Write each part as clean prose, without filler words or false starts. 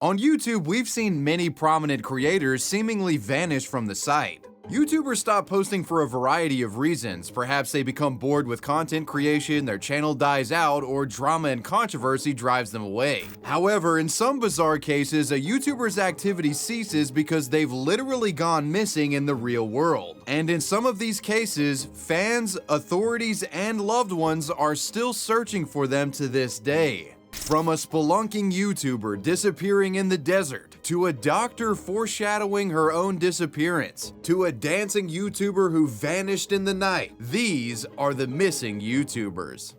On YouTube, we've seen many prominent creators seemingly vanish from the site. YouTubers stop posting for a variety of reasons. Perhaps they become bored with content creation, their channel dies out, or drama and controversy drives them away. However, in some bizarre cases, a YouTuber's activity ceases because they've literally gone missing in the real world. And in some of these cases, fans, authorities, and loved ones are still searching for them to this day. From a spelunking YouTuber disappearing in the desert, to a doctor foreshadowing her own disappearance, to a dancing YouTuber who vanished in the night, these are the missing YouTubers.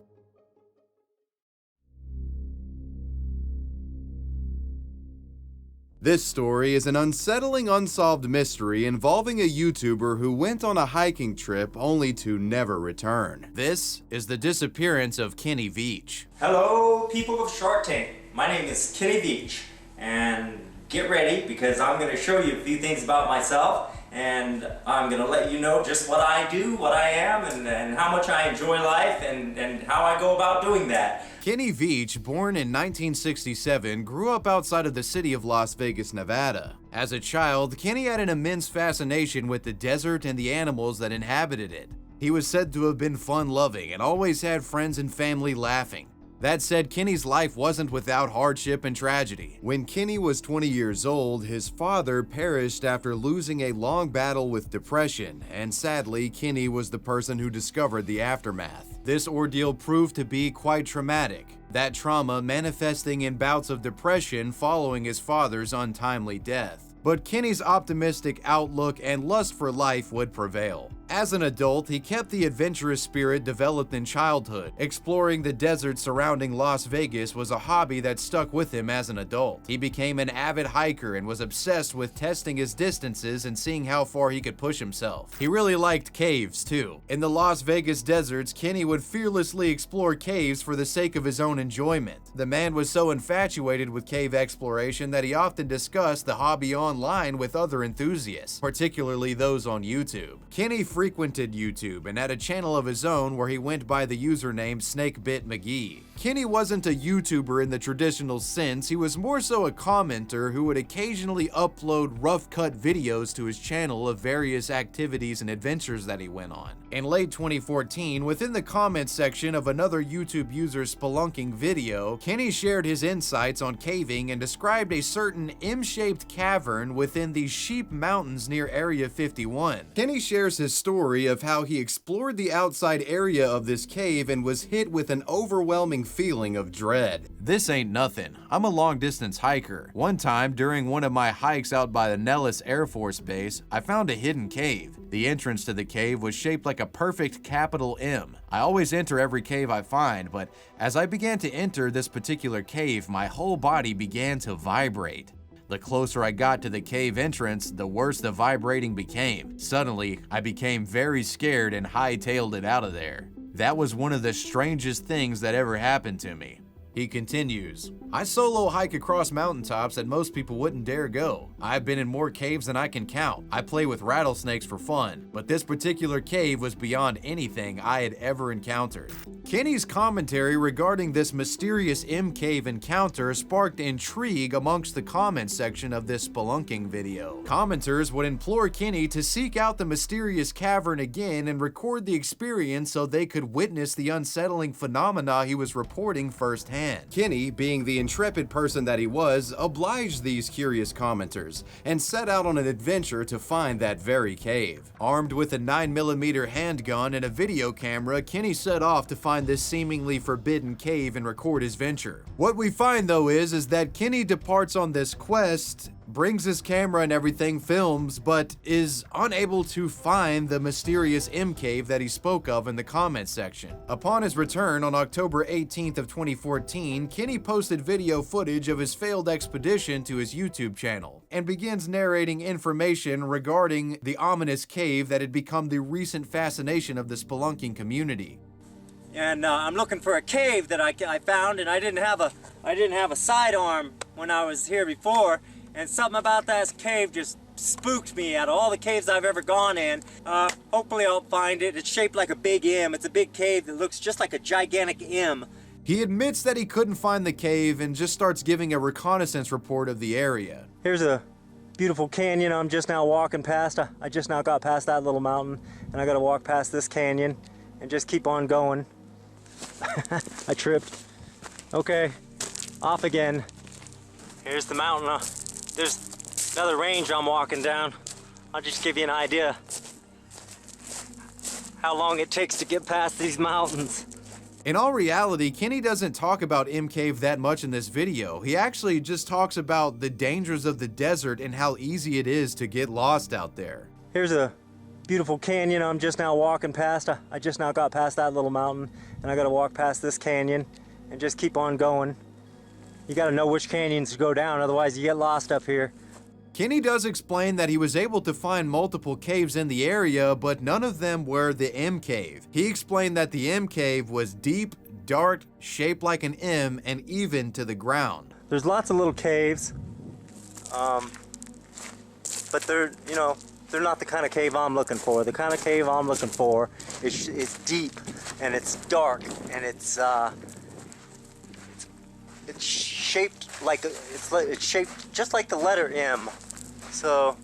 This story is an unsettling unsolved mystery involving a YouTuber who went on a hiking trip only to never return. This is the disappearance of Kenny Veach. Hello, people of Shark Tank. My name is Kenny Veach, and get ready because I'm going to show you a few things about myself, and I'm going to let you know just what I do, what I am, and how much I enjoy life, and how I go about doing that. Kenny Veach, born in 1967, grew up outside of the city of Las Vegas, Nevada. As a child, Kenny had an immense fascination with the desert and the animals that inhabited it. He was said to have been fun-loving and always had friends and family laughing. That said, Kenny's life wasn't without hardship and tragedy. When Kenny was 20 years old, his father perished after losing a long battle with depression, and sadly, Kenny was the person who discovered the aftermath. This ordeal proved to be quite traumatic, that trauma manifesting in bouts of depression following his father's untimely death. But Kenny's optimistic outlook and lust for life would prevail. As an adult, he kept the adventurous spirit developed in childhood. Exploring the desert surrounding Las Vegas was a hobby that stuck with him as an adult. He became an avid hiker and was obsessed with testing his distances and seeing how far he could push himself. He really liked caves, too. In the Las Vegas deserts, Kenny would fearlessly explore caves for the sake of his own enjoyment. The man was so infatuated with cave exploration that he often discussed the hobby online with other enthusiasts, particularly those on YouTube. Kenny frequented YouTube and had a channel of his own where he went by the username SnakeBitMcGee. Kenny wasn't a YouTuber in the traditional sense, he was more so a commenter who would occasionally upload rough-cut videos to his channel of various activities and adventures that he went on. In late 2014, within the comments section of another YouTube user's spelunking video, Kenny shared his insights on caving and described a certain M-shaped cavern within the Sheep Mountains near Area 51. Kenny shares his story of how he explored the outside area of this cave and was hit with an overwhelming feeling of dread. This ain't nothing. I'm a long-distance hiker. One time, during one of my hikes out by the Nellis Air Force Base, I found a hidden cave. The entrance to the cave was shaped like a perfect capital M. I always enter every cave I find, but as I began to enter this particular cave, my whole body began to vibrate. The closer I got to the cave entrance, the worse the vibrating became. Suddenly, I became very scared and hightailed it out of there. That was one of the strangest things that ever happened to me. He continues, I solo hike across mountaintops that most people wouldn't dare go. I've been in more caves than I can count. I play with rattlesnakes for fun, but this particular cave was beyond anything I had ever encountered. Kenny's commentary regarding this mysterious M-cave encounter sparked intrigue amongst the comments section of this spelunking video. Commenters would implore Kenny to seek out the mysterious cavern again and record the experience so they could witness the unsettling phenomena he was reporting firsthand. Kenny, being the intrepid person that he was, obliged these curious commenters and set out on an adventure to find that very cave. Armed with a 9mm handgun and a video camera, Kenny set off to find this seemingly forbidden cave and record his venture. What we find though is that Kenny departs on this quest, brings his camera and everything, films, but is unable to find the mysterious M cave that he spoke of in the comments section. Upon his return on October 18th of 2014, Kenny posted video footage of his failed expedition to his YouTube channel and begins narrating information regarding the ominous cave that had become the recent fascination of the spelunking community. And I'm looking for a cave that I found, and I didn't have a sidearm when I was here before. And something about that cave just spooked me out of all the caves I've ever gone in. Hopefully I'll find it. It's shaped like a big M. It's a big cave that looks just like a gigantic M. He admits that he couldn't find the cave and just starts giving a reconnaissance report of the area. Here's a beautiful canyon I'm just now walking past. I just now got past that little mountain, and I gotta walk past this canyon and just keep on going. I tripped. Okay, off again. Here's the mountain. There's another range I'm walking down. I'll just give you an idea how long it takes to get past these mountains. In all reality, Kenny doesn't talk about M Cave that much in this video. He actually just talks about the dangers of the desert and how easy it is to get lost out there. Here's a beautiful canyon I'm just now walking past. I just now got past that little mountain, and I gotta walk past this canyon and just keep on going. You gotta know which canyons to go down, otherwise you get lost up here. Kenny does explain that he was able to find multiple caves in the area, but none of them were the M Cave. He explained that the M Cave was deep, dark, shaped like an M, and even to the ground. There's lots of little caves, but they're not the kind of cave I'm looking for. The kind of cave I'm looking for is deep, and it's dark, and it's shaped like it's shaped just like the letter M. So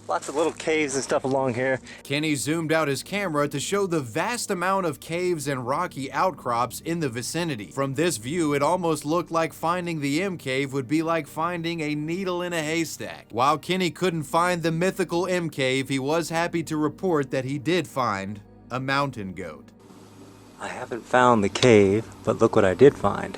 lots of little caves and stuff along here. Kenny zoomed out his camera to show the vast amount of caves and rocky outcrops in the vicinity. From this view, it almost looked like finding the M Cave would be like finding a needle in a haystack. While Kenny couldn't find the mythical M Cave, he was happy to report that he did find a mountain goat. I haven't found the cave, but look what I did find.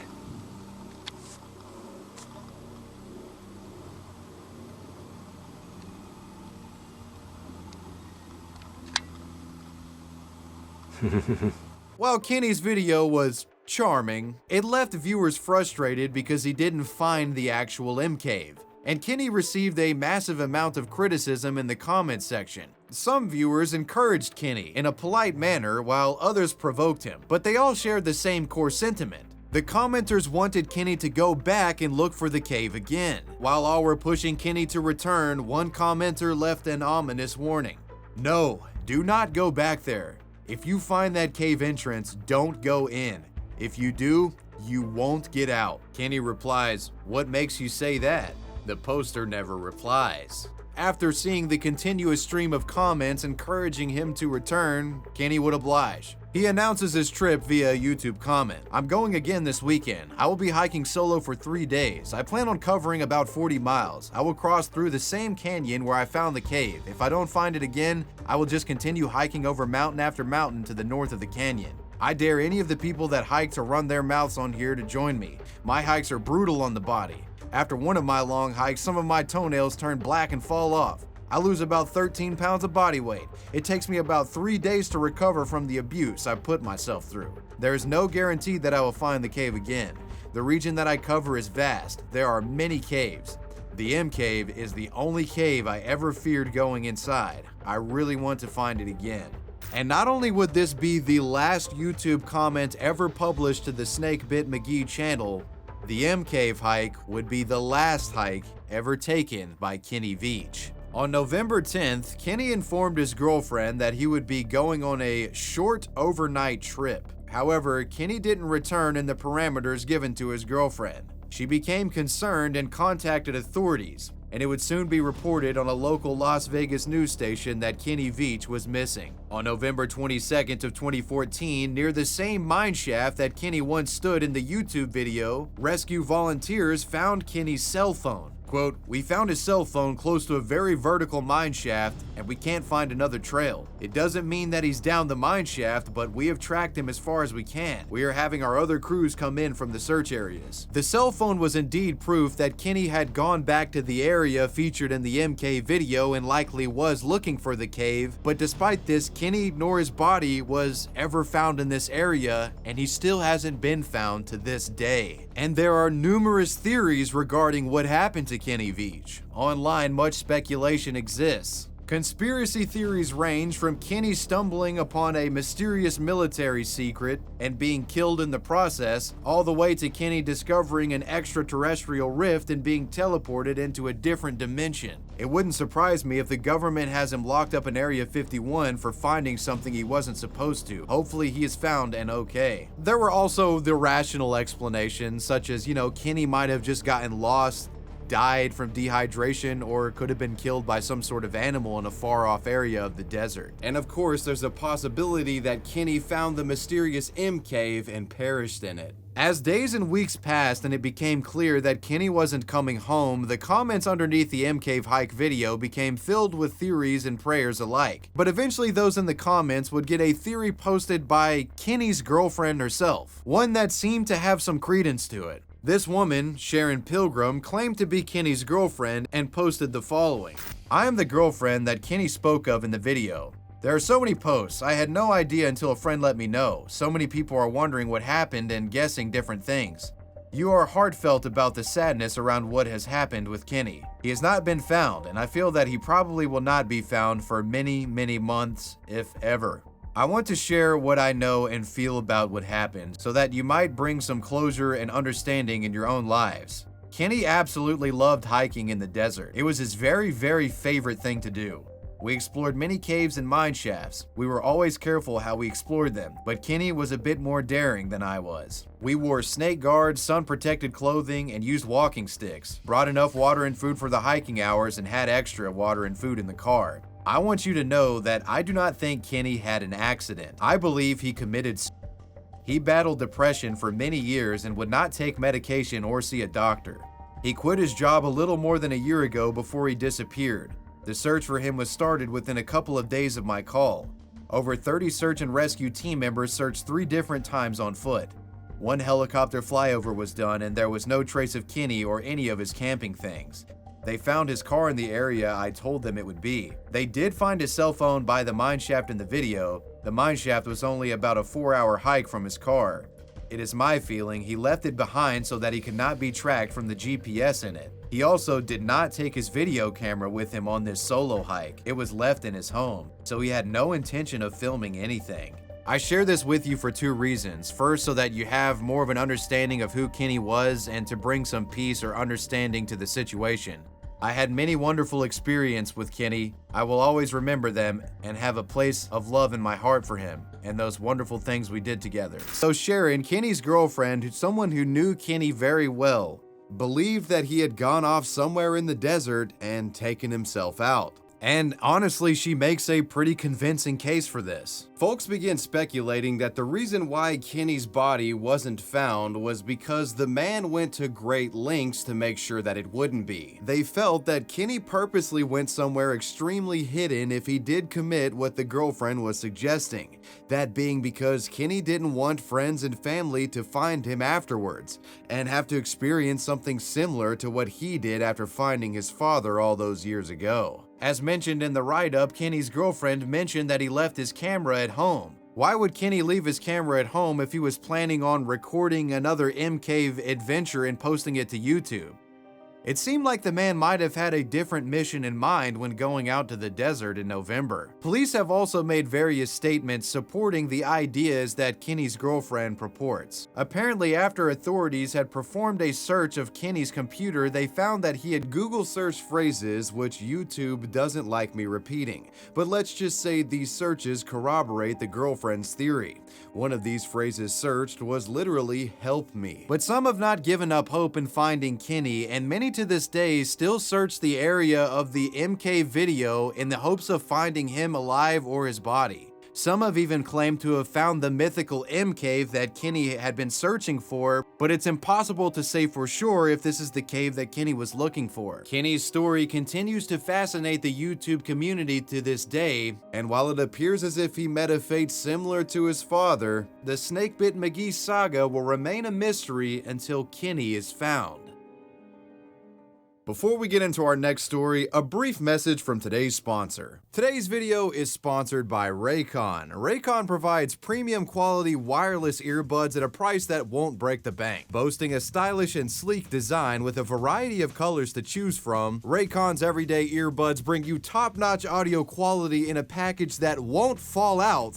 While Kenny's video was charming, it left viewers frustrated because he didn't find the actual M Cave. And Kenny received a massive amount of criticism in the comment section. Some viewers encouraged Kenny in a polite manner while others provoked him, but they all shared the same core sentiment. The commenters wanted Kenny to go back and look for the cave again. While all were pushing Kenny to return, one commenter left an ominous warning. No, do not go back there. If you find that cave entrance, don't go in. If you do, you won't get out. Kenny replies, "What makes you say that?" The poster never replies. After seeing the continuous stream of comments encouraging him to return, Kenny would oblige. He announces his trip via a YouTube comment. "I'm going again this weekend. I will be hiking solo for 3 days. I plan on covering about 40 miles. I will cross through the same canyon where I found the cave. If I don't find it again, I will just continue hiking over mountain after mountain to the north of the canyon. I dare any of the people that hike to run their mouths on here to join me. My hikes are brutal on the body. After one of my long hikes, some of my toenails turn black and fall off. I lose about 13 pounds of body weight. It takes me about 3 days to recover from the abuse I put myself through. There is no guarantee that I will find the cave again. The region that I cover is vast. There are many caves. The M Cave is the only cave I ever feared going inside. I really want to find it again." And not only would this be the last YouTube comment ever published to the Snake Bit McGee channel, the M Cave hike would be the last hike ever taken by Kenny Veach. On November 10th, Kenny informed his girlfriend that he would be going on a short overnight trip. However, Kenny didn't return in the parameters given to his girlfriend. She became concerned and contacted authorities, and it would soon be reported on a local Las Vegas news station that Kenny Veach was missing. On November 22nd of 2014, near the same mine shaft that Kenny once stood in the YouTube video, rescue volunteers found Kenny's cell phone. Quote, "We found his cell phone close to a very vertical mine shaft, and we can't find another trail. It doesn't mean that he's down the mine shaft, but we have tracked him as far as we can. We are having our other crews come in from the search areas." The cell phone was indeed proof that Kenny had gone back to the area featured in the MK video and likely was looking for the cave, but despite this, Kenny nor his body was ever found in this area, and he still hasn't been found to this day. And there are numerous theories regarding what happened to Kenny Veach. Online, much speculation exists. Conspiracy theories range from Kenny stumbling upon a mysterious military secret and being killed in the process, all the way to Kenny discovering an extraterrestrial rift and being teleported into a different dimension. It wouldn't surprise me if the government has him locked up in Area 51 for finding something he wasn't supposed to. Hopefully he is found and okay. There were also the rational explanations, such as, Kenny might have just gotten lost, died from dehydration, or could have been killed by some sort of animal in a far-off area of the desert. And of course, there's a possibility that Kenny found the mysterious M cave and perished in it. As days and weeks passed and it became clear that Kenny wasn't coming home, the comments underneath the M Cave hike video became filled with theories and prayers alike. But eventually those in the comments would get a theory posted by Kenny's girlfriend herself, one that seemed to have some credence to it. This woman, Sharon Pilgrim, claimed to be Kenny's girlfriend and posted the following: "I am the girlfriend that Kenny spoke of in the video. There are so many posts, I had no idea until a friend let me know. So many people are wondering what happened and guessing different things. You are heartfelt about the sadness around what has happened with Kenny. He has not been found, and I feel that he probably will not be found for many, many months, if ever. I want to share what I know and feel about what happened so that you might bring some closure and understanding in your own lives. Kenny absolutely loved hiking in the desert. It was his very, very favorite thing to do. We explored many caves and mine shafts. We were always careful how we explored them, but Kenny was a bit more daring than I was. We wore snake guards, sun-protected clothing, and used walking sticks, brought enough water and food for the hiking hours, and had extra water and food in the car. I want you to know that I do not think Kenny had an accident. I believe he committed suicide. He battled depression for many years and would not take medication or see a doctor. He quit his job a little more than a year ago before he disappeared. The search for him was started within a couple of days of my call. Over 30 search and rescue team members searched 3 different times on foot. 1 helicopter flyover was done and there was no trace of Kenny or any of his camping things. They found his car in the area I told them it would be. They did find his cell phone by the mine shaft in the video. The mine shaft was only about a 4-hour hike from his car. It is my feeling he left it behind so that he could not be tracked from the GPS in it. He also did not take his video camera with him on this solo hike. It was left in his home, so he had no intention of filming anything. I share this with you for 2 reasons. First, so that you have more of an understanding of who Kenny was and to bring some peace or understanding to the situation. I had many wonderful experiences with Kenny. I will always remember them and have a place of love in my heart for him and those wonderful things we did together. So Sharon, Kenny's girlfriend, someone who knew Kenny very well, believed that he had gone off somewhere in the desert and taken himself out. And honestly, she makes a pretty convincing case for this. Folks began speculating that the reason why Kenny's body wasn't found was because the man went to great lengths to make sure that it wouldn't be. They felt that Kenny purposely went somewhere extremely hidden if he did commit what the girlfriend was suggesting. That being because Kenny didn't want friends and family to find him afterwards and have to experience something similar to what he did after finding his father all those years ago. As mentioned in the write-up, Kenny's girlfriend mentioned that he left his camera at home. Why would Kenny leave his camera at home if he was planning on recording another M Cave adventure and posting it to YouTube? It seemed like the man might have had a different mission in mind when going out to the desert in November. Police have also made various statements supporting the ideas that Kenny's girlfriend purports. Apparently, after authorities had performed a search of Kenny's computer, they found that he had Google search phrases which YouTube doesn't like me repeating. But let's just say these searches corroborate the girlfriend's theory. One of these phrases searched was literally "help me." But some have not given up hope in finding Kenny, and many to this day still search the area of the MK video in the hopes of finding him alive or his body. Some have even claimed to have found the mythical M cave that Kenny had been searching for, but it's impossible to say for sure if this is the cave that Kenny was looking for. Kenny's story continues to fascinate the YouTube community to this day, and while it appears as if he met a fate similar to his father, the Snakebit McGee saga will remain a mystery until Kenny is found. Before we get into our next story, a brief message from today's sponsor. Today's video is sponsored by Raycon. Raycon provides premium quality wireless earbuds at a price that won't break the bank. Boasting a stylish and sleek design with a variety of colors to choose from, Raycon's everyday earbuds bring you top-notch audio quality in a package that won't fall out.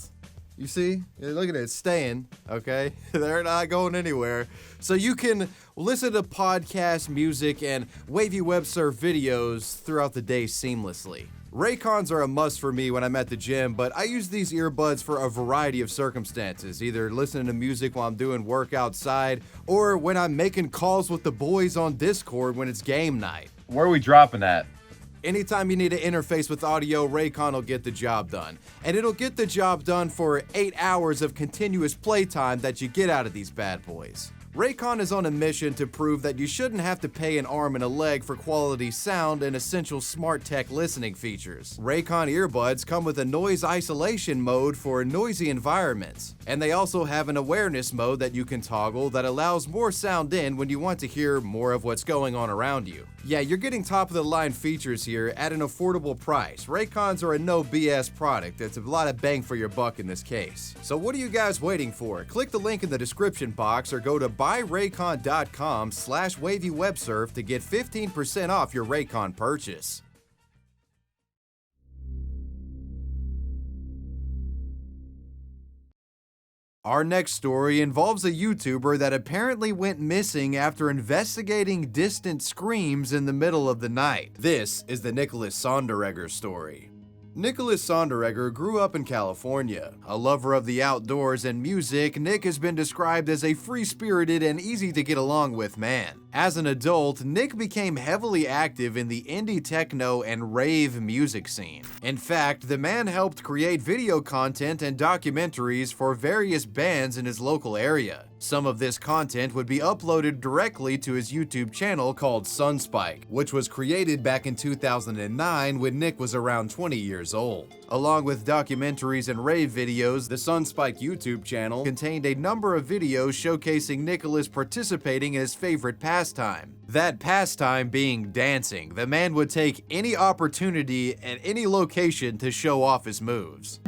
You see? Look at it, it's staying, okay? They're not going anywhere. So you can listen to podcasts, music, and wavy web surf videos throughout the day seamlessly. Raycons are a must for me when I'm at the gym, but I use these earbuds for a variety of circumstances, either listening to music while I'm doing work outside, or when I'm making calls with the boys on Discord when it's game night. Where are we dropping at? Anytime you need to interface with audio, Raycon will get the job done. And it'll get the job done for 8 hours of continuous playtime that you get out of these bad boys. Raycon is on a mission to prove that you shouldn't have to pay an arm and a leg for quality sound and essential smart tech listening features. Raycon earbuds come with a noise isolation mode for noisy environments, and they also have an awareness mode that you can toggle that allows more sound in when you want to hear more of what's going on around you. Yeah, you're getting top of the line features here at an affordable price. Raycons are a no BS product. It's a lot of bang for your buck in this case. So what are you guys waiting for? Click the link in the description box or go to buyraycon.com/wavywebsurf to get 15% off your Raycon purchase. Our next story involves a YouTuber that apparently went missing after investigating distant screams in the middle of the night. This is the Nic Sonderegger story. Nic Sonderegger grew up in California. A lover of the outdoors and music, Nic has been described as a free-spirited and easy-to-get-along-with man. As an adult, Nic became heavily active in the indie techno and rave music scene. In fact, the man helped create video content and documentaries for various bands in his local area. Some of this content would be uploaded directly to his YouTube channel called Sunspike, which was created back in 2009 when Nic was around 20 years old. Along with documentaries and rave videos, the Sunspike YouTube channel contained a number of videos showcasing Nicholas participating in his favorite pastime. That pastime being dancing. The man would take any opportunity at any location to show off his moves.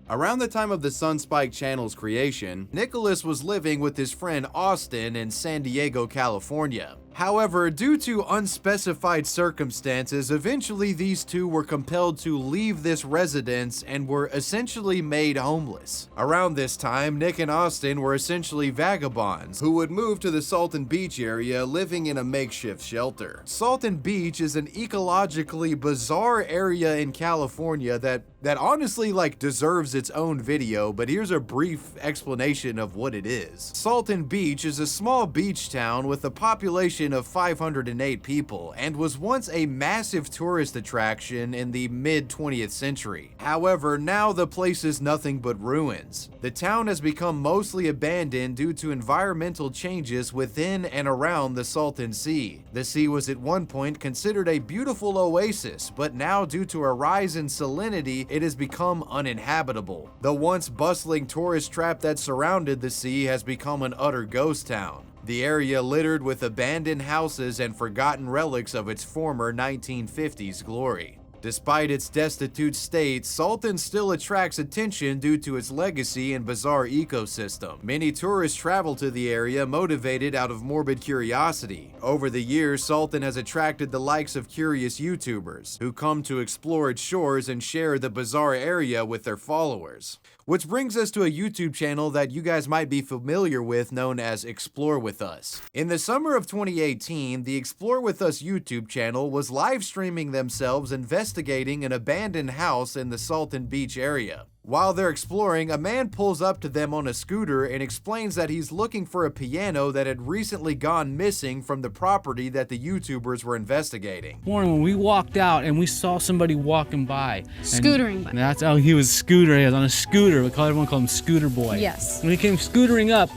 Around the time of the Sunspike channel's creation, Nicholas was living with his friend Austin in San Diego, California. However, due to unspecified circumstances, eventually these two were compelled to leave this residence and were essentially made homeless. Around this time, Nic and Austin were essentially vagabonds who would move to the Salton Beach area living in a makeshift shelter. Salton Beach is an ecologically bizarre area in California that honestly deserves its own video, but here's a brief explanation of what it is. Salton Beach is a small beach town with a population of 508 people and was once a massive tourist attraction in the mid-20th century. However, now the place is nothing but ruins. The town has become mostly abandoned due to environmental changes within and around the Salton Sea. The sea was at one point considered a beautiful oasis, but now due to a rise in salinity, it has become uninhabitable. The once bustling tourist trap that surrounded the sea has become an utter ghost town. The area littered with abandoned houses and forgotten relics of its former 1950s glory. Despite its destitute state, Salton still attracts attention due to its legacy and bizarre ecosystem. Many tourists travel to the area motivated out of morbid curiosity. Over the years, Salton has attracted the likes of curious YouTubers, who come to explore its shores and share the bizarre area with their followers. Which brings us to a YouTube channel that you guys might be familiar with, known as Explore With Us. In the summer of 2018, the Explore With Us YouTube channel was live streaming themselves investigating an abandoned house in the Salton Beach area. While they're exploring, a man pulls up to them on a scooter and explains that he's looking for a piano that had recently gone missing from the property that the YouTubers were investigating. Morning when we walked out and we saw somebody walking by. Scootering by. That's how he was scooter. He was on a scooter. Everyone called him Scooter Boy. Yes. When he came scootering up,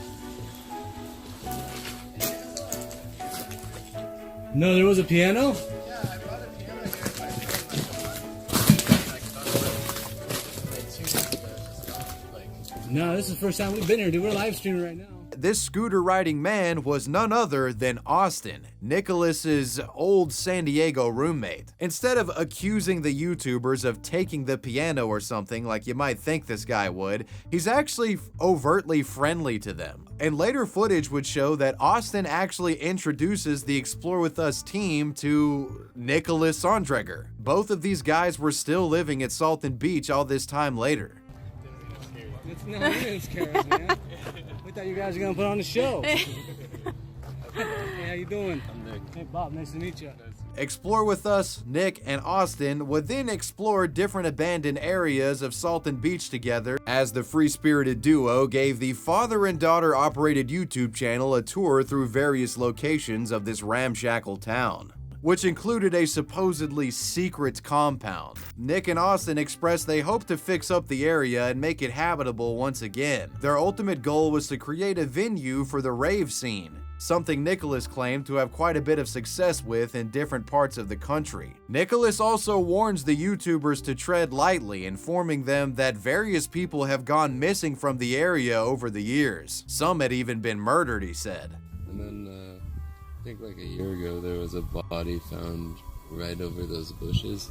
No, there was a piano? Yeah, I brought a piano here. No, this is the first time we've been here, dude. We're live streaming right now. This scooter riding man was none other than Austin, Nicholas's old San Diego roommate. Instead of accusing the YouTubers of taking the piano or something like you might think this guy would, he's actually overtly friendly to them. And later footage would show that Austin actually introduces the Explore With Us team to Nic Sonderegger. Both of these guys were still living at Salton Beach all this time later. No, you didn't scare us, man. We thought you guys were gonna put on the show. Hey, how you doing? I'm Nick. Hey, Bob. Nice to meet you. Explore With Us, Nick, and Austin would then explore different abandoned areas of Salton Beach together as the free-spirited duo gave the father and daughter operated YouTube channel a tour through various locations of this ramshackle town, which included a supposedly secret compound. Nick and Austin expressed they hoped to fix up the area and make it habitable once again. Their ultimate goal was to create a venue for the rave scene, something Nicholas claimed to have quite a bit of success with in different parts of the country. Nicholas also warns the YouTubers to tread lightly, informing them that various people have gone missing from the area over the years. Some had even been murdered, he said. And then, I think like a year ago, there was a body found right over those bushes.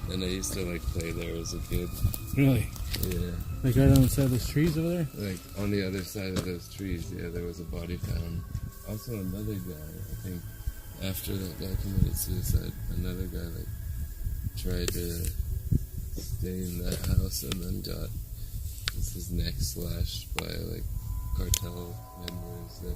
And I used to like play there as a kid. Really? Yeah. Like right on the side of those trees over there? Like on the other side of those trees, yeah, there was a body found. Also another guy, I think, after that guy committed suicide, another guy like tried to stay in that house and then got his neck slashed by like cartel members that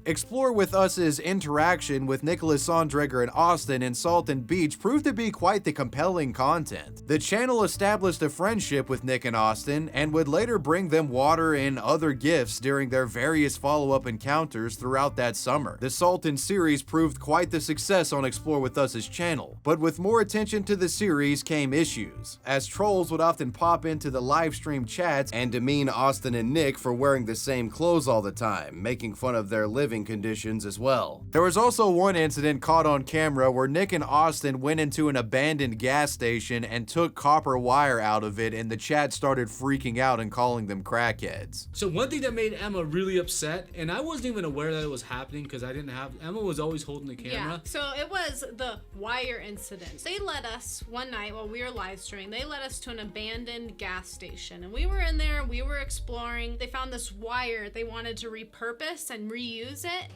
Explore With Us's interaction with Nic Sonderegger and Austin in Salton Beach proved to be quite the compelling content. The channel established a friendship with Nick and Austin and would later bring them water and other gifts during their various follow-up encounters throughout that summer. The Salton series proved quite the success on Explore With Us's channel, but with more attention to the series came issues, as trolls would often pop into the live stream chats and demean Austin and Nick for wearing the same clothes all the time, making fun of their living conditions as well. There was also one incident caught on camera where Nick and Austin went into an abandoned gas station and took copper wire out of it, and the chat started freaking out and calling them crackheads. So one thing that made Emma really upset, and I wasn't even aware that it was happening because Emma was always holding the camera. Yeah, so it was the wire incident. They led us one night while we were live streaming, they led us to an abandoned gas station, and we were in there, we were exploring. They found this wire they wanted to repurpose and reuse it.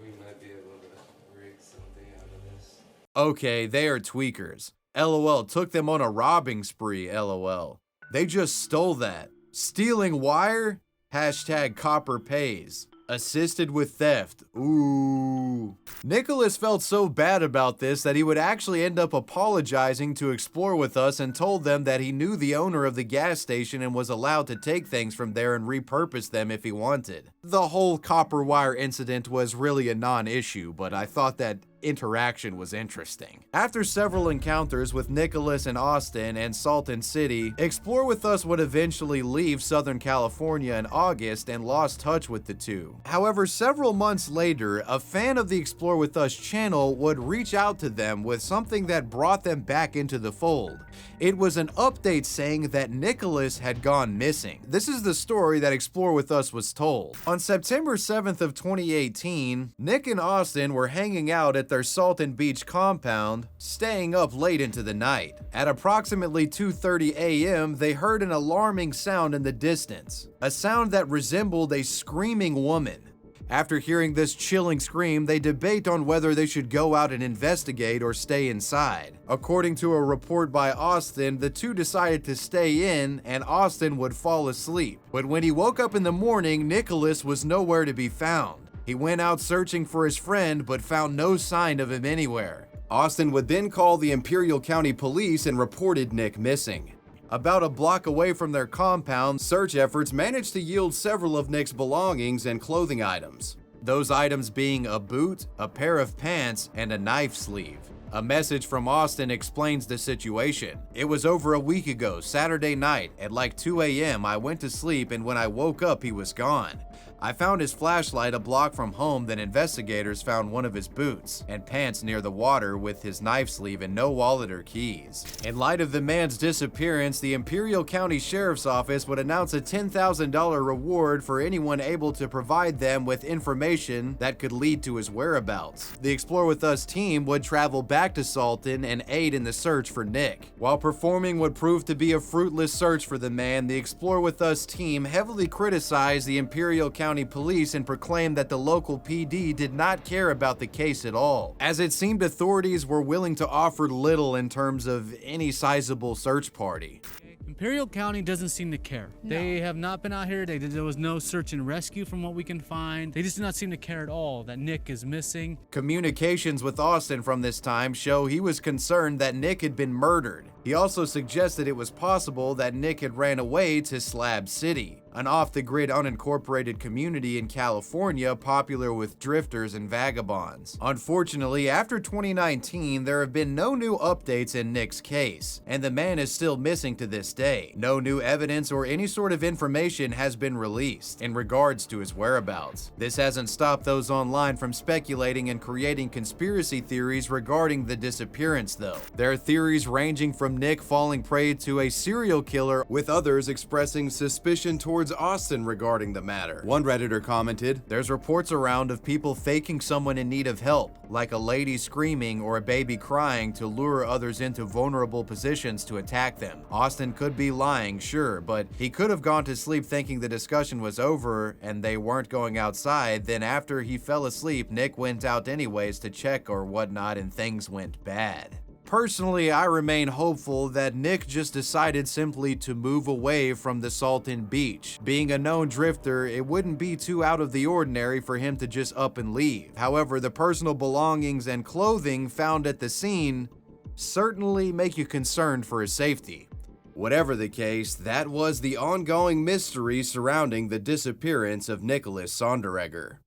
we might be able to rig something out of this. Okay, they are tweakers. LOL, took them on a robbing spree, LOL. They just stole that. Stealing wire? Hashtag copper pays. Assisted with theft. Ooh. Nicholas felt so bad about this that he would actually end up apologizing to Explore With Us and told them that he knew the owner of the gas station and was allowed to take things from there and repurpose them if he wanted. The whole copper wire incident was really a non-issue, but I thought that interaction was interesting. After several encounters with Nicholas and Austin and Salton City, Explore With Us would eventually leave Southern California in August and lost touch with the two. However, several months later, a fan of the Explore With Us channel would reach out to them with something that brought them back into the fold. It was an update saying that Nicholas had gone missing. This is the story that Explore With Us was told. On September 7th of 2018, Nick and Austin were hanging out at their Salton Beach compound, staying up late into the night. At approximately 2:30 a.m., they heard an alarming sound in the distance, a sound that resembled a screaming woman. After hearing this chilling scream, they debate on whether they should go out and investigate or stay inside. According to a report by Austin, the two decided to stay in and Austin would fall asleep. But when he woke up in the morning, Nicholas was nowhere to be found. He went out searching for his friend but found no sign of him anywhere. Austin would then call the Imperial County Police and reported Nick missing. About a block away from their compound, search efforts managed to yield several of Nick's belongings and clothing items. Those items being a boot, a pair of pants, and a knife sleeve. A message from Austin explains the situation. It was over a week ago, Saturday night, at like 2 a.m. I went to sleep and when I woke up he was gone. I found his flashlight a block from home, then investigators found one of his boots and pants near the water with his knife sleeve and no wallet or keys. In light of the man's disappearance, the Imperial County Sheriff's Office would announce a $10,000 reward for anyone able to provide them with information that could lead to his whereabouts. The Explore With Us team would travel back to Salton and aid in the search for Nic. While performing what proved to be a fruitless search for the man, the Explore With Us team heavily criticized the Imperial County Police and proclaimed that the local PD did not care about the case at all, as it seemed authorities were willing to offer little in terms of any sizable search party. Imperial County doesn't seem to care. They have not been out here. There was no search and rescue from what we can find. They just do not seem to care at all that Nic is missing. Communications with Austin from this time show he was concerned that Nic had been murdered. He also suggested it was possible that Nic had ran away to Slab City, an off-the-grid unincorporated community in California popular with drifters and vagabonds. Unfortunately, after 2019, there have been no new updates in Nic's case, and the man is still missing to this day. No new evidence or any sort of information has been released in regards to his whereabouts. This hasn't stopped those online from speculating and creating conspiracy theories regarding the disappearance, though. There are theories ranging from Nic falling prey to a serial killer, with others expressing suspicion towards Austin regarding the matter. One Redditor commented, "There's reports around of people faking someone in need of help, like a lady screaming or a baby crying, to lure others into vulnerable positions to attack them. Austin could be lying, sure, but he could have gone to sleep thinking the discussion was over and they weren't going outside. Then after he fell asleep, Nic went out anyways to check or whatnot and things went bad." Personally, I remain hopeful that Nic just decided simply to move away from the Salton Beach. Being a known drifter, it wouldn't be too out of the ordinary for him to just up and leave. However, the personal belongings and clothing found at the scene certainly make you concerned for his safety. Whatever the case, that was the ongoing mystery surrounding the disappearance of Nic Sonderegger.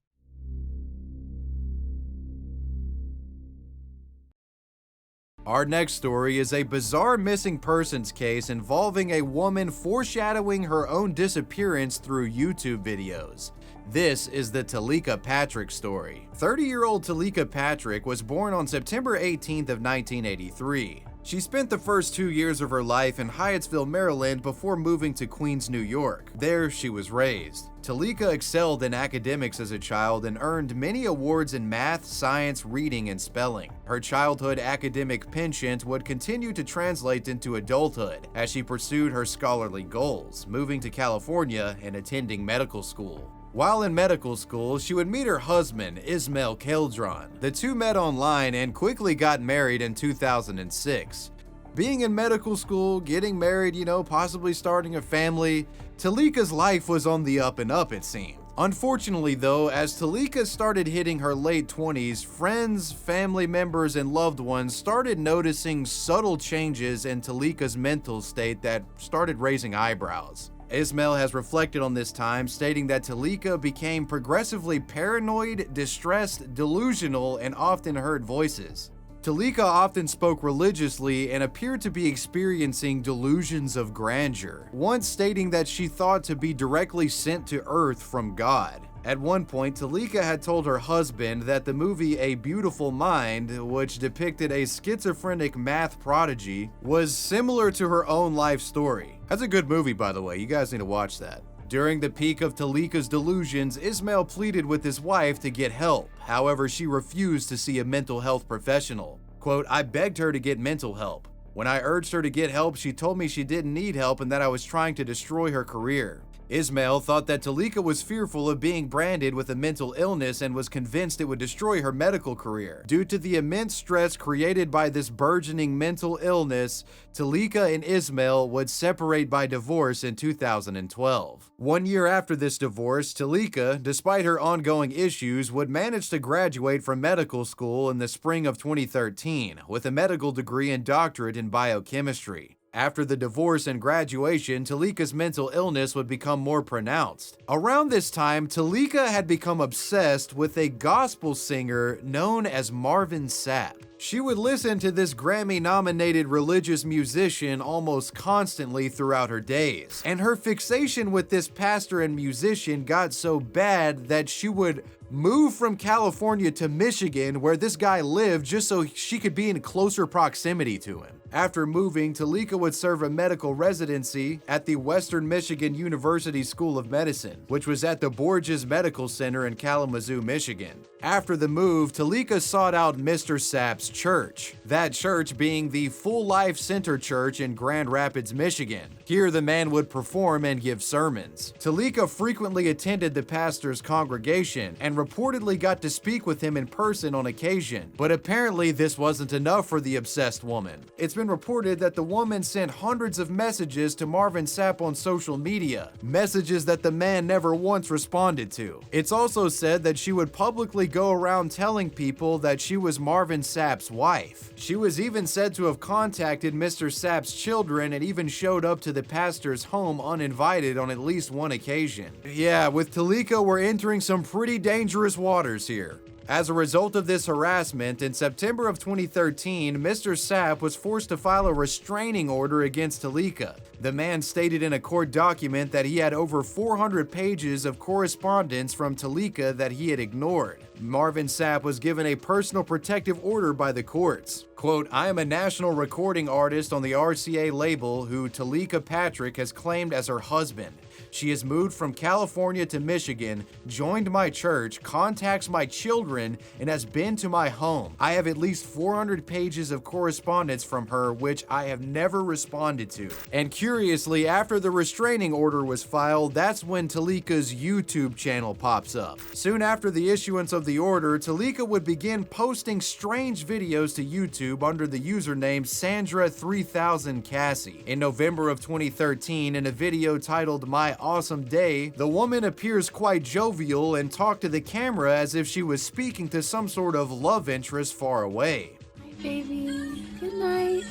Our next story is a bizarre missing persons case involving a woman foreshadowing her own disappearance through YouTube videos. This is the Taleka Patrick story. 30-year-old Taleka Patrick was born on September 18th of 1983. She spent the first 2 years of her life in Hyattsville, Maryland before moving to Queens, New York. There, she was raised. Taleka excelled in academics as a child and earned many awards in math, science, reading, and spelling. Her childhood academic penchant would continue to translate into adulthood as she pursued her scholarly goals, moving to California and attending medical school. While in medical school, she would meet her husband, Ismail Keldron. The two met online and quickly got married in 2006. Being in medical school, getting married, possibly starting a family, Taleka's life was on the up and up, it seemed. Unfortunately though, as Taleka started hitting her late 20s, friends, family members, and loved ones started noticing subtle changes in Taleka's mental state that started raising eyebrows. Ismail has reflected on this time, stating that Taleka became progressively paranoid, distressed, delusional, and often heard voices. Taleka often spoke religiously and appeared to be experiencing delusions of grandeur, once stating that she thought to be directly sent to Earth from God. At one point, Taleka had told her husband that the movie A Beautiful Mind, which depicted a schizophrenic math prodigy, was similar to her own life story. That's a good movie, by the way. You guys need to watch that. During the peak of Taleka's delusions, Ismail pleaded with his wife to get help. However, she refused to see a mental health professional. Quote, "I begged her to get mental help. When I urged her to get help, she told me she didn't need help and that I was trying to destroy her career." Ismail thought that Taleka was fearful of being branded with a mental illness and was convinced it would destroy her medical career. Due to the immense stress created by this burgeoning mental illness, Taleka and Ismail would separate by divorce in 2012. 1 year after this divorce, Taleka, despite her ongoing issues, would manage to graduate from medical school in the spring of 2013 with a medical degree and doctorate in biochemistry. After the divorce and graduation, Taleka's mental illness would become more pronounced. Around this time, Taleka had become obsessed with a gospel singer known as Marvin Sapp. She would listen to this Grammy-nominated religious musician almost constantly throughout her days. And her fixation with this pastor and musician got so bad that she would move from California to Michigan, where this guy lived, just so she could be in closer proximity to him. After moving, Taleka would serve a medical residency at the Western Michigan University School of Medicine, which was at the Borges Medical Center in Kalamazoo, Michigan. After the move, Taleka sought out Mr. Sapp's church, that church being the Full Life Center Church in Grand Rapids, Michigan. Here, the man would perform and give sermons. Taleka frequently attended the pastor's congregation and reportedly got to speak with him in person on occasion, but apparently this wasn't enough for the obsessed woman. It's been reported that the woman sent hundreds of messages to Marvin Sapp on social media, messages that the man never once responded to. It's also said that she would publicly go around telling people that she was Marvin Sapp's wife. She was even said to have contacted Mr. Sapp's children and even showed up to the pastor's home uninvited on at least one occasion. Yeah, with Taleka, we're entering some pretty dangerous waters here. As a result of this harassment, in September of 2013, Mr. Sapp was forced to file a restraining order against Taleka. The man stated in a court document that he had over 400 pages of correspondence from Taleka that he had ignored. Marvin Sapp was given a personal protective order by the courts. Quote, "I am a national recording artist on the RCA label who Taleka Patrick has claimed as her husband. She has moved from California to Michigan, joined my church, contacts my children, and has been to my home. I have at least 400 pages of correspondence from her, which I have never responded to." And curiously, after the restraining order was filed, that's when Taleka's YouTube channel pops up. Soon after the issuance of the order, Taleka would begin posting strange videos to YouTube under the username Sandra3000Cassie. In November of 2013, in a video titled My Awesome Day, the woman appears quite jovial and talked to the camera as if she was speaking to some sort of love interest far away. Hi baby, good night.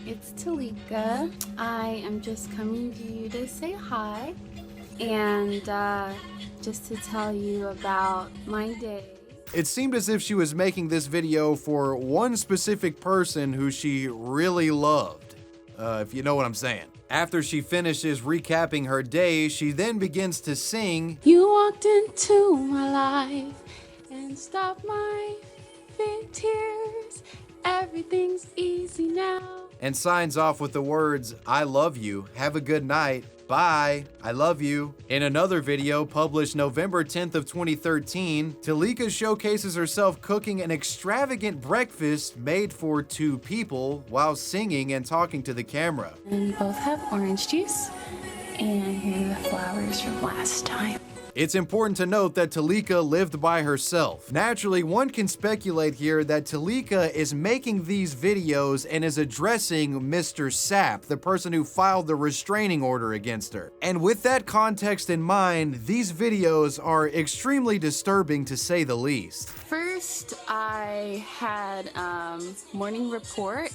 It's Taleka. I am just coming to you to say hi and just to tell you about my day. It seemed as if she was making this video for one specific person who she really loved, if you know what I'm saying. After she finishes recapping her day, she then begins to sing, "You walked into my life and stopped my big tears. Everything's easy now." and signs off with the words, "I love you, have a good night, bye, I love you." In another video published November 10th of 2013, Taleka showcases herself cooking an extravagant breakfast made for 2 people while singing and talking to the camera. And we both have orange juice, and here are the flowers from last time. It's important to note that Taleka lived by herself. Naturally, one can speculate here that Taleka is making these videos and is addressing Mr. Sapp, the person who filed the restraining order against her. And with that context in mind, these videos are extremely disturbing to say the least. First, I had morning report.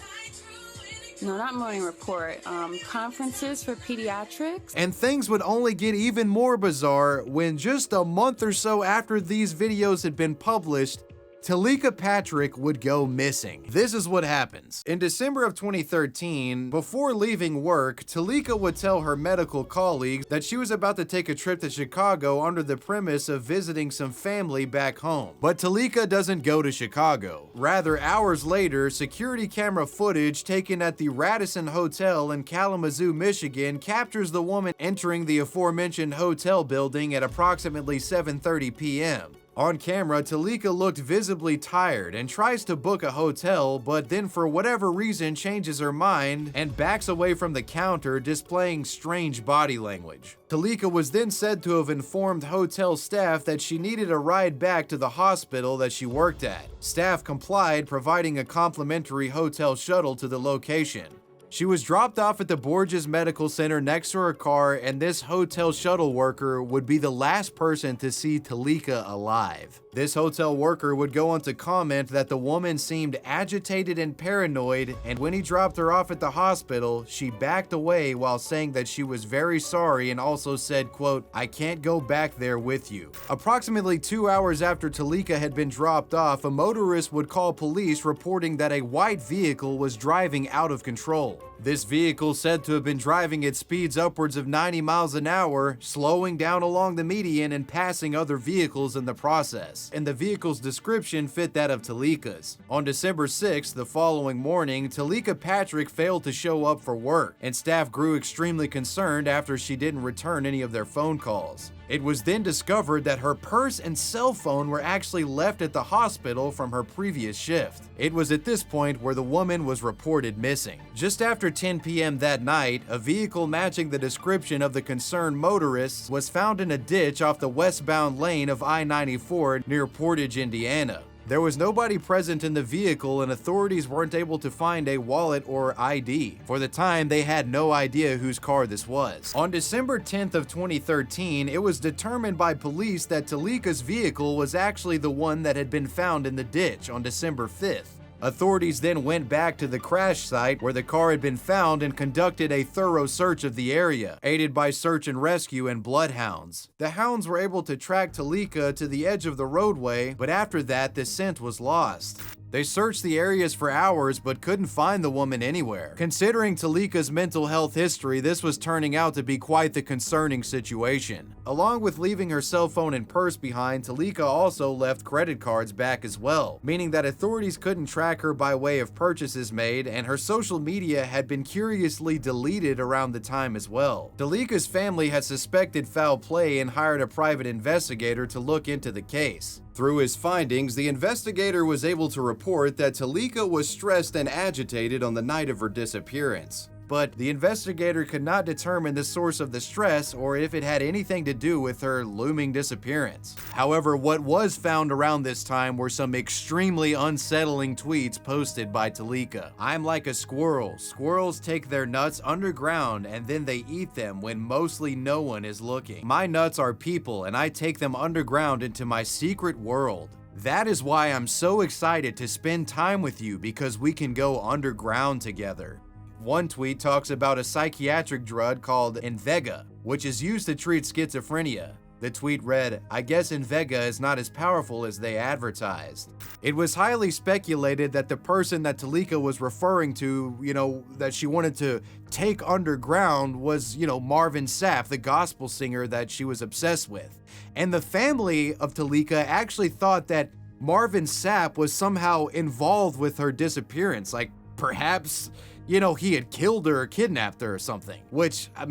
No, not morning report. Conferences for pediatrics. And things would only get even more bizarre when just a month or so after these videos had been published, Taleka Patrick would go missing. This is what happens. In December of 2013, before leaving work, Taleka would tell her medical colleagues that she was about to take a trip to Chicago under the premise of visiting some family back home. But Taleka doesn't go to Chicago. Rather, hours later, security camera footage taken at the Radisson Hotel in Kalamazoo, Michigan captures the woman entering the aforementioned hotel building at approximately 7:30 p.m. On camera, Taleka looked visibly tired and tries to book a hotel, but then for whatever reason changes her mind and backs away from the counter, displaying strange body language. Taleka was then said to have informed hotel staff that she needed a ride back to the hospital that she worked at. Staff complied, providing a complimentary hotel shuttle to the location. She was dropped off at the Borges Medical Center next to her car, and this hotel shuttle worker would be the last person to see Taleka alive. This hotel worker would go on to comment that the woman seemed agitated and paranoid, and when he dropped her off at the hospital, she backed away while saying that she was very sorry and also said, quote, "I can't go back there with you." Approximately 2 hours after Taleka had been dropped off, a motorist would call police reporting that a white vehicle was driving out of control. This vehicle said to have been driving at speeds upwards of 90 miles an hour, slowing down along the median and passing other vehicles in the process, and the vehicle's description fit that of Taleka's. On December 6th, the following morning, Taleka Patrick failed to show up for work, and staff grew extremely concerned after she didn't return any of their phone calls. It was then discovered that her purse and cell phone were actually left at the hospital from her previous shift. It was at this point where the woman was reported missing. Just after 10 p.m. that night, a vehicle matching the description of the concerned motorist was found in a ditch off the westbound lane of I-94 near Portage, Indiana. There was nobody present in the vehicle, and authorities weren't able to find a wallet or ID. For the time, they had no idea whose car this was. On December 10th of 2013, it was determined by police that Taleka's vehicle was actually the one that had been found in the ditch on December 5th. Authorities then went back to the crash site where the car had been found and conducted a thorough search of the area, aided by search and rescue and bloodhounds. The hounds were able to track Taleka to the edge of the roadway, but after that, the scent was lost. They searched the areas for hours but couldn't find the woman anywhere. Considering Taleka's mental health history, this was turning out to be quite the concerning situation. Along with leaving her cell phone and purse behind, Taleka also left credit cards back as well, meaning that authorities couldn't track her by way of purchases made, and her social media had been curiously deleted around the time as well. Taleka's family had suspected foul play and hired a private investigator to look into the case. Through his findings, the investigator was able to report that Taleka was stressed and agitated on the night of her disappearance. But the investigator could not determine the source of the stress or if it had anything to do with her looming disappearance. However, what was found around this time were some extremely unsettling tweets posted by Taleka. "I'm like a squirrel. Squirrels take their nuts underground and then they eat them when mostly no one is looking. My nuts are people and I take them underground into my secret world. That is why I'm so excited to spend time with you because we can go underground together." One tweet talks about a psychiatric drug called Invega, which is used to treat schizophrenia. The tweet read, "I guess Invega is not as powerful as they advertised." It was highly speculated that the person that Taleka was referring to, that she wanted to take underground was, Marvin Sapp, the gospel singer that she was obsessed with. And the family of Taleka actually thought that Marvin Sapp was somehow involved with her disappearance, like perhaps he had killed her or kidnapped her or something. Which, I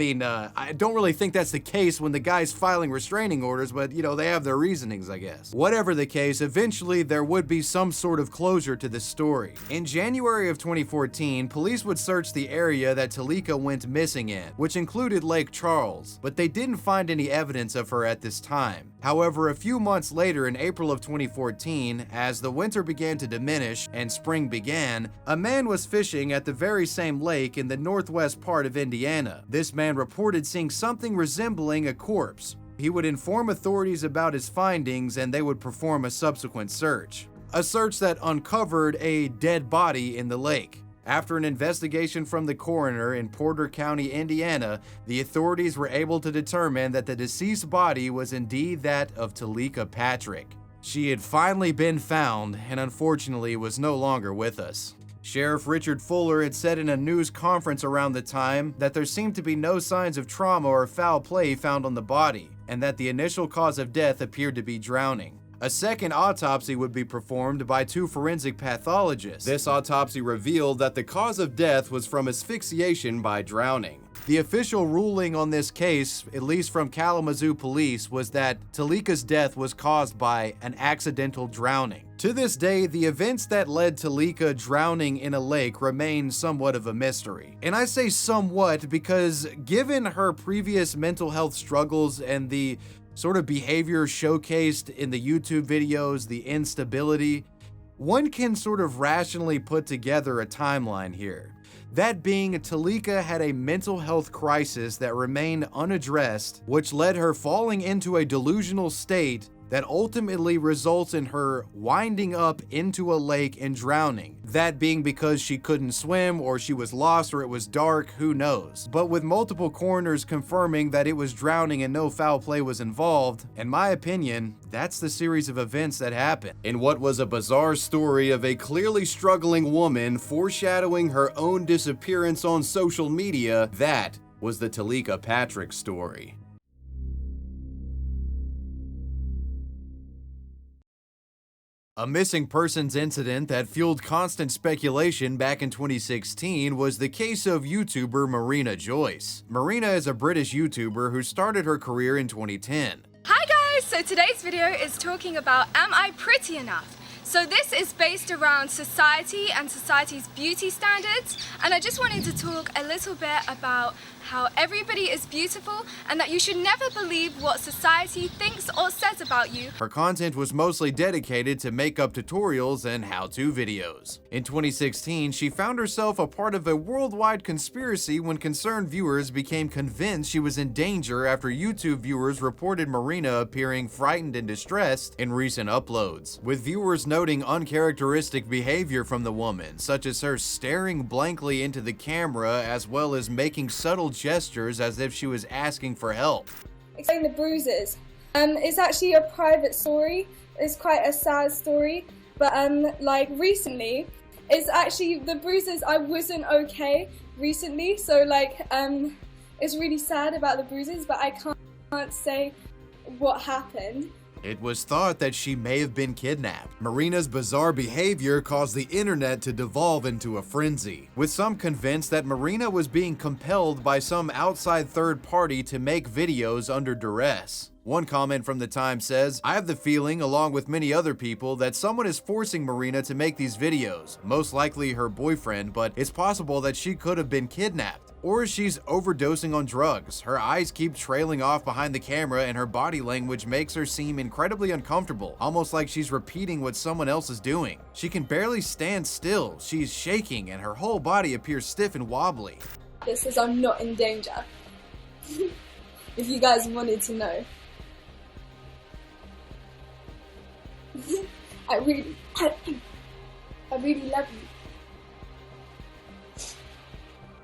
don't really think that's the case when the guy's filing restraining orders, but, they have their reasonings, I guess. Whatever the case, eventually there would be some sort of closure to this story. In January of 2014, police would search the area that Taleka went missing in, which included Lake Charles, but they didn't find any evidence of her at this time. However, a few months later in April of 2014, as the winter began to diminish and spring began, a man was fishing at the very same lake in the northwest part of Indiana. This man reported seeing something resembling a corpse. He would inform authorities about his findings and they would perform a subsequent search. A search that uncovered a dead body in the lake. After an investigation from the coroner in Porter County, Indiana, the authorities were able to determine that the deceased body was indeed that of Taleka Patrick. She had finally been found and unfortunately was no longer with us. Sheriff Richard Fuller had said in a news conference around the time that there seemed to be no signs of trauma or foul play found on the body, and that the initial cause of death appeared to be drowning. A second autopsy would be performed by 2 forensic pathologists. This autopsy revealed that the cause of death was from asphyxiation by drowning. The official ruling on this case, at least from Kalamazoo police, was that Taleka's death was caused by an accidental drowning. To this day, the events that led Taleka drowning in a lake remain somewhat of a mystery. And I say somewhat because given her previous mental health struggles and the sort of behavior showcased in the YouTube videos, the instability, one can sort of rationally put together a timeline here. That being, Taleka had a mental health crisis that remained unaddressed, which led her falling into a delusional state that ultimately results in her winding up into a lake and drowning. That being because she couldn't swim, or she was lost, or it was dark, who knows. But with multiple coroners confirming that it was drowning and no foul play was involved, in my opinion, that's the series of events that happened. In what was a bizarre story of a clearly struggling woman foreshadowing her own disappearance on social media, that was the Taleka Patrick story. A missing persons incident that fueled constant speculation back in 2016 was the case of YouTuber Marina Joyce. Marina is a British YouTuber who started her career in 2010. Hi guys! So today's video is talking about Am I Pretty Enough? So this is based around society and society's beauty standards, and I just wanted to talk a little bit about how everybody is beautiful and that you should never believe what society thinks or says about you. Her content was mostly dedicated to makeup tutorials and how-to videos. In 2016, she found herself a part of a worldwide conspiracy when concerned viewers became convinced she was in danger after YouTube viewers reported Marina appearing frightened and distressed in recent uploads, with viewers noting uncharacteristic behavior from the woman, such as her staring blankly into the camera as well as making subtle gestures as if she was asking for help. Explain the bruises. It's actually a private story. It's quite a sad story, but like recently, it's actually the bruises. I wasn't okay recently, so like it's really sad about the bruises, but I can't say what happened. It was thought that she may have been kidnapped. Marina's bizarre behavior caused the internet to devolve into a frenzy, with some convinced that Marina was being compelled by some outside third party to make videos under duress. One comment from the Times says, "I have the feeling, along with many other people, that someone is forcing Marina to make these videos, most likely her boyfriend, but it's possible that she could have been kidnapped. Or she's overdosing on drugs. Her eyes keep trailing off behind the camera and her body language makes her seem incredibly uncomfortable, almost like she's repeating what someone else is doing. She can barely stand still, she's shaking, and her whole body appears stiff and wobbly." This says I'm not in danger. If you guys wanted to know. I really love you.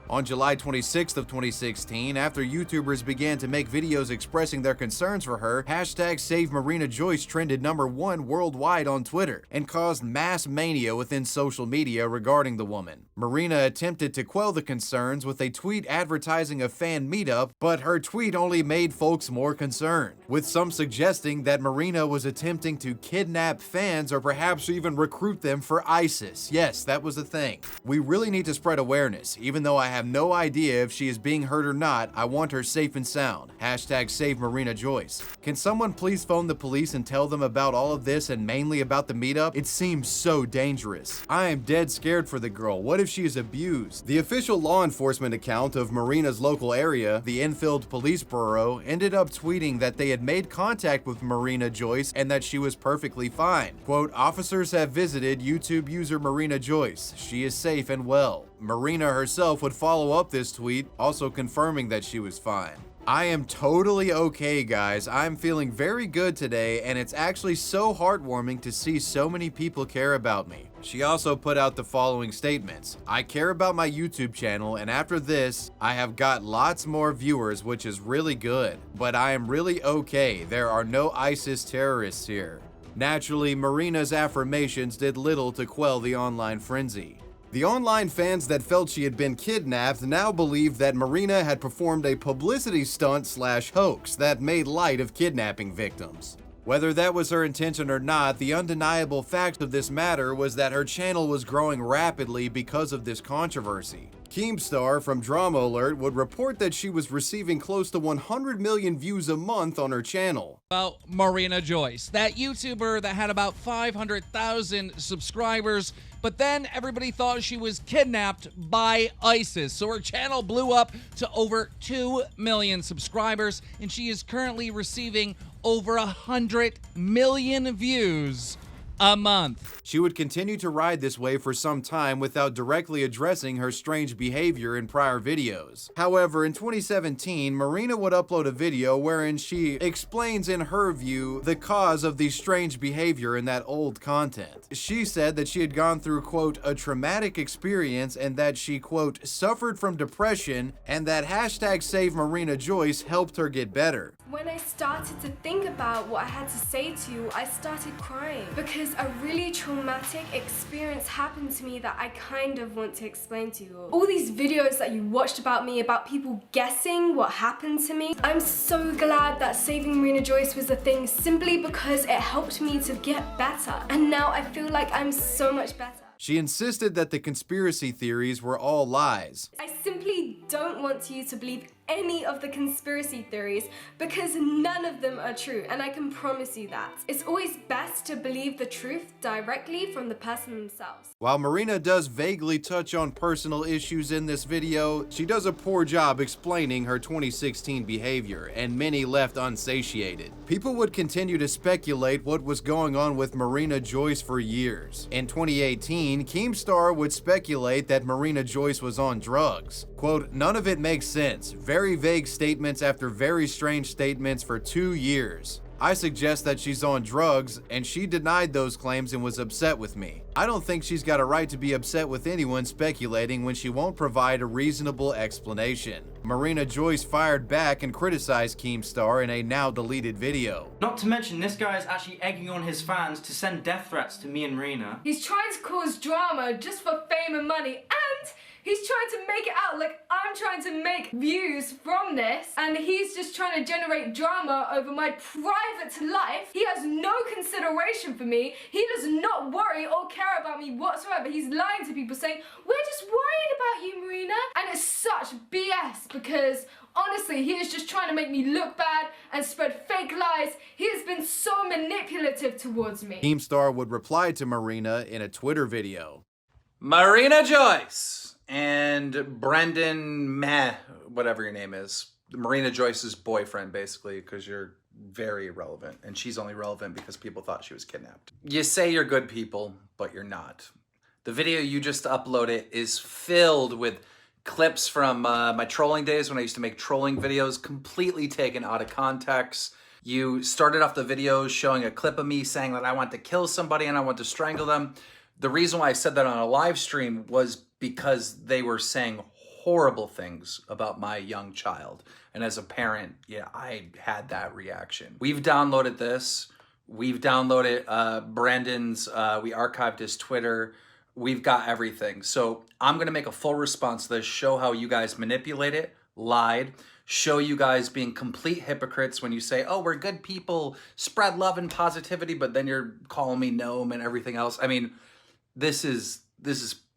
On July 26th of 2016, after YouTubers began to make videos expressing their concerns for her, hashtag Save Marina Joyce trended #1 worldwide on Twitter and caused mass mania within social media regarding the woman. Marina attempted to quell the concerns with a tweet advertising a fan meetup, but her tweet only made folks more concerned, with some suggesting that Marina was attempting to kidnap fans or perhaps even recruit them for ISIS. Yes, that was a thing. We really need to spread awareness. Even though I have no idea if she is being hurt or not, I want her safe and sound. Hashtag Save Marina Joyce. Can someone please phone the police and tell them about all of this and mainly about the meetup? It seems so dangerous. I am dead scared for the girl. What if she is abused? The official law enforcement account of Marina's local area, the Enfield Police Bureau, ended up tweeting that they had made contact with Marina Joyce and that she was perfectly fine. Quote, "Officers have visited YouTube user Marina Joyce. She is safe and well." Marina herself would follow up this tweet, also confirming that she was fine. I am totally okay, guys. I'm feeling very good today, and it's actually so heartwarming to see so many people care about me. She also put out the following statements. "I care about my YouTube channel, and after this, I have got lots more viewers, which is really good. But I am really okay. There are no ISIS terrorists here." Naturally, Marina's affirmations did little to quell the online frenzy. The online fans that felt she had been kidnapped now believed that Marina had performed a publicity stunt/hoax that made light of kidnapping victims. Whether that was her intention or not, the undeniable fact of this matter was that her channel was growing rapidly because of this controversy. Keemstar from Drama Alert would report that she was receiving close to 100 million views a month on her channel. About Marina Joyce, that YouTuber that had about 500,000 subscribers, but then everybody thought she was kidnapped by ISIS. So her channel blew up to over 2 million subscribers, and she is currently receiving over 100 million views a month. She would continue to ride this way for some time without directly addressing her strange behavior in prior videos. However, in 2017, Marina would upload a video wherein she explains in her view the cause of the strange behavior in that old content. She said that she had gone through, quote, a traumatic experience and that she, quote, suffered from depression and that hashtag Save Marina Joyce helped her get better. When I started to think about what I had to say to you, I started crying because a really traumatic experience happened to me that I kind of want to explain to you. All these videos that you watched about me, about people guessing what happened to me, I'm so glad that Saving Marina Joyce was a thing simply because it helped me to get better. And now I feel like I'm so much better. She insisted that the conspiracy theories were all lies. I simply don't want you to believe any of the conspiracy theories because none of them are true, and I can promise you that. It's always best to believe the truth directly from the person themselves. While Marina does vaguely touch on personal issues in this video, she does a poor job explaining her 2016 behavior, and many left unsatiated. People would continue to speculate what was going on with Marina Joyce for years. In 2018, Keemstar would speculate that Marina Joyce was on drugs. Quote, none of it makes sense. Very vague statements after very strange statements for 2 years. I suggest that she's on drugs, and she denied those claims and was upset with me. I don't think she's got a right to be upset with anyone speculating when she won't provide a reasonable explanation. Marina Joyce fired back and criticized Keemstar in a now deleted video. Not to mention, this guy is actually egging on his fans to send death threats to me and Marina. He's trying to cause drama just for fame and money, and he's trying to make it out like I'm trying to make views from this, and he's just trying to generate drama over my private life. He has no consideration for me. He does not worry or care about me whatsoever. He's lying to people saying, we're just worried about you, Marina. And it's such BS because honestly, he is just trying to make me look bad and spread fake lies. He has been so manipulative towards me. Keemstar would reply to Marina in a Twitter video. Marina Joyce and Brendan whatever your name is, Marina Joyce's boyfriend, basically, because you're very irrelevant, and she's only relevant because people thought she was kidnapped. You say you're good people, but you're not. The video you just uploaded is filled with clips from my trolling days when I used to make trolling videos, completely taken out of context. You started off the video showing a clip of me saying that I want to kill somebody and I want to strangle them. The reason why I said that on a live stream was because they were saying horrible things about my young child. And as a parent, yeah, I had that reaction. We've downloaded this. We've downloaded Brandon's, we archived his Twitter. We've got everything. So I'm gonna make a full response to this, show how you guys manipulate it, lied, show you guys being complete hypocrites when you say, oh, we're good people, spread love and positivity, but then you're calling me gnome and everything else. I mean, this is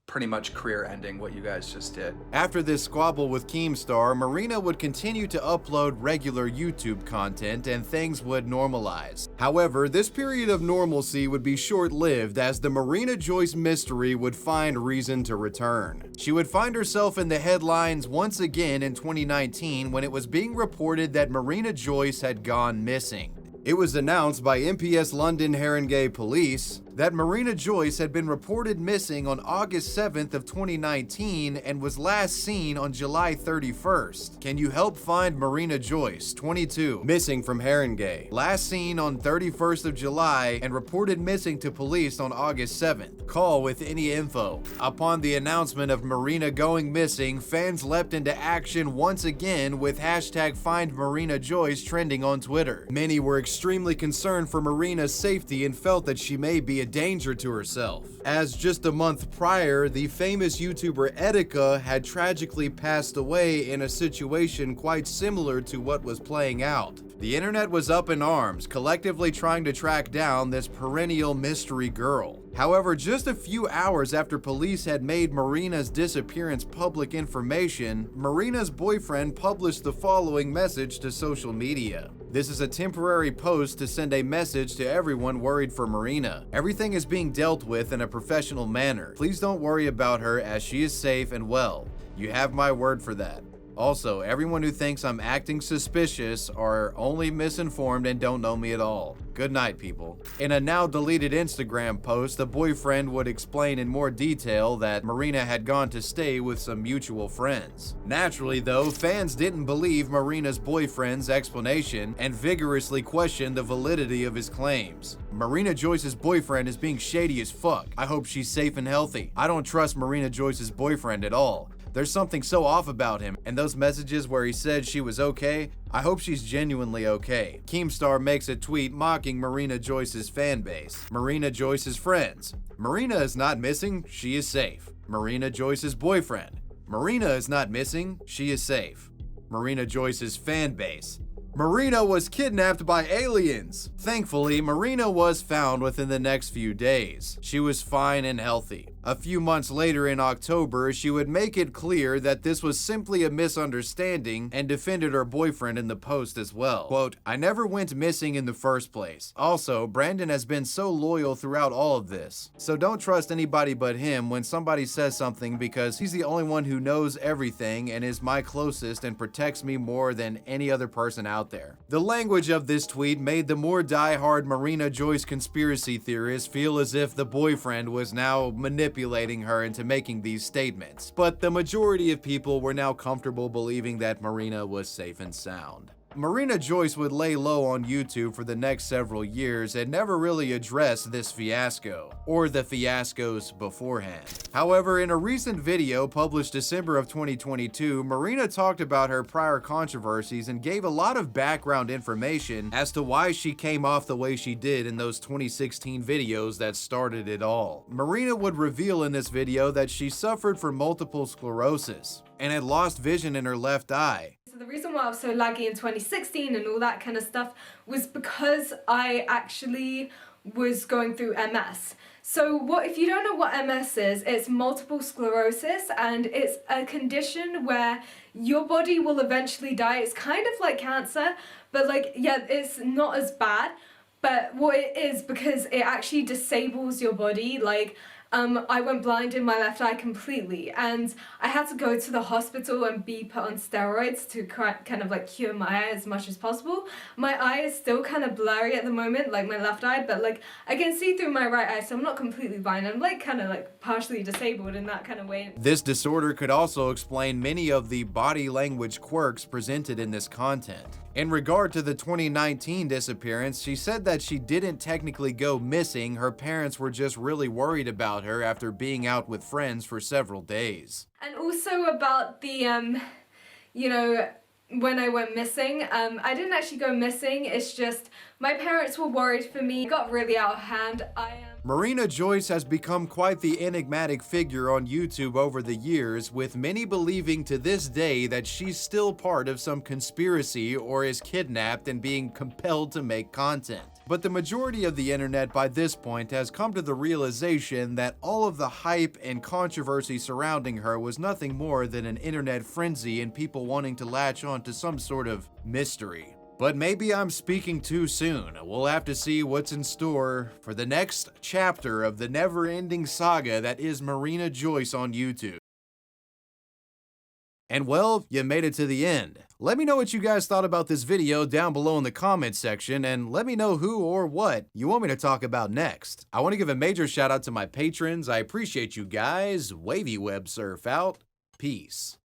pretty much career ending what you guys just did. After this squabble with Keemstar, Marina would continue to upload regular YouTube content and things would normalize. However, this period of normalcy would be short-lived as the Marina Joyce mystery would find reason to return. She would find herself in the headlines once again in 2019 when it was being reported that Marina Joyce had gone missing. It was announced by MPS London Haringey Police that Marina Joyce had been reported missing on August 7th of 2019 and was last seen on July 31st. Can you help find Marina Joyce, 22, missing from Haringey, last seen on 31st of July and reported missing to police on August 7th. Call with any info. Upon the announcement of Marina going missing, fans leapt into action once again with hashtag Find Marina Joyce trending on Twitter. Many were extremely concerned for Marina's safety and felt that she may be a danger to herself. As just a month prior, the famous YouTuber Etika had tragically passed away in a situation quite similar to what was playing out. The internet was up in arms, collectively trying to track down this perennial mystery girl. However, just a few hours after police had made Marina's disappearance public information, Marina's boyfriend published the following message to social media. This is a temporary post to send a message to everyone worried for Marina. Everything is being dealt with in a professional manner. Please don't worry about her as she is safe and well. You have my word for that. Also, everyone who thinks I'm acting suspicious are only misinformed and don't know me at all. Good night, people. In a now deleted Instagram post, the boyfriend would explain in more detail that Marina had gone to stay with some mutual friends. Naturally, though, fans didn't believe Marina's boyfriend's explanation and vigorously questioned the validity of his claims. Marina Joyce's boyfriend is being shady as fuck. I hope she's safe and healthy. I don't trust Marina Joyce's boyfriend at all. There's something so off about him, and those messages where he said she was okay, I hope she's genuinely okay. Keemstar makes a tweet mocking Marina Joyce's fan base. Marina Joyce's friends. Marina is not missing, she is safe. Marina Joyce's boyfriend. Marina is not missing, she is safe. Marina Joyce's fan base. Marina was kidnapped by aliens. Thankfully, Marina was found within the next few days. She was fine and healthy. A few months later in October, she would make it clear that this was simply a misunderstanding and defended her boyfriend in the post as well. Quote, "I never went missing in the first place. Also, Brandon has been so loyal throughout all of this. So don't trust anybody but him when somebody says something because he's the only one who knows everything and is my closest and protects me more than any other person out there." The language of this tweet made the more die-hard Marina Joyce conspiracy theorists feel as if the boyfriend was now manipulating her into making these statements, but the majority of people were now comfortable believing that Marina was safe and sound. Marina Joyce would lay low on YouTube for the next several years and never really addressed this fiasco, or the fiascos beforehand. However, in a recent video published December of 2022, Marina talked about her prior controversies and gave a lot of background information as to why she came off the way she did in those 2016 videos that started it all. Marina would reveal in this video that she suffered from multiple sclerosis and had lost vision in her left eye. So the reason why I was so laggy in 2016 and all that kind of stuff was because I actually was going through MS. So if you don't know what MS is, it's multiple sclerosis, and it's a condition where your body will eventually die. It's kind of like cancer, but it's not as bad. But what it is, because it actually disables your body, I went blind in my left eye completely, and I had to go to the hospital and be put on steroids to kind of cure my eye as much as possible. My eye is still kind of blurry at the moment, like my left eye, but I can see through my right eye, so I'm not completely blind. I'm partially disabled in that kind of way. This disorder could also explain many of the body language quirks presented in this content. In regard to the 2019 disappearance, she said that she didn't technically go missing. Her parents were just really worried about her after being out with friends for several days. And also about the, when I went missing, I didn't actually go missing. It's just my parents were worried for me. It got really out of hand. Marina Joyce has become quite the enigmatic figure on YouTube over the years, with many believing to this day that she's still part of some conspiracy or is kidnapped and being compelled to make content. But the majority of the internet by this point has come to the realization that all of the hype and controversy surrounding her was nothing more than an internet frenzy and people wanting to latch on to some sort of mystery. But maybe I'm speaking too soon. We'll have to see what's in store for the next chapter of the never-ending saga that is Marina Joyce on YouTube. And well, you made it to the end. Let me know what you guys thought about this video down below in the comments section, and let me know who or what you want me to talk about next. I want to give a major shout out to my patrons. I appreciate you guys. Wavy Web Surf out. Peace.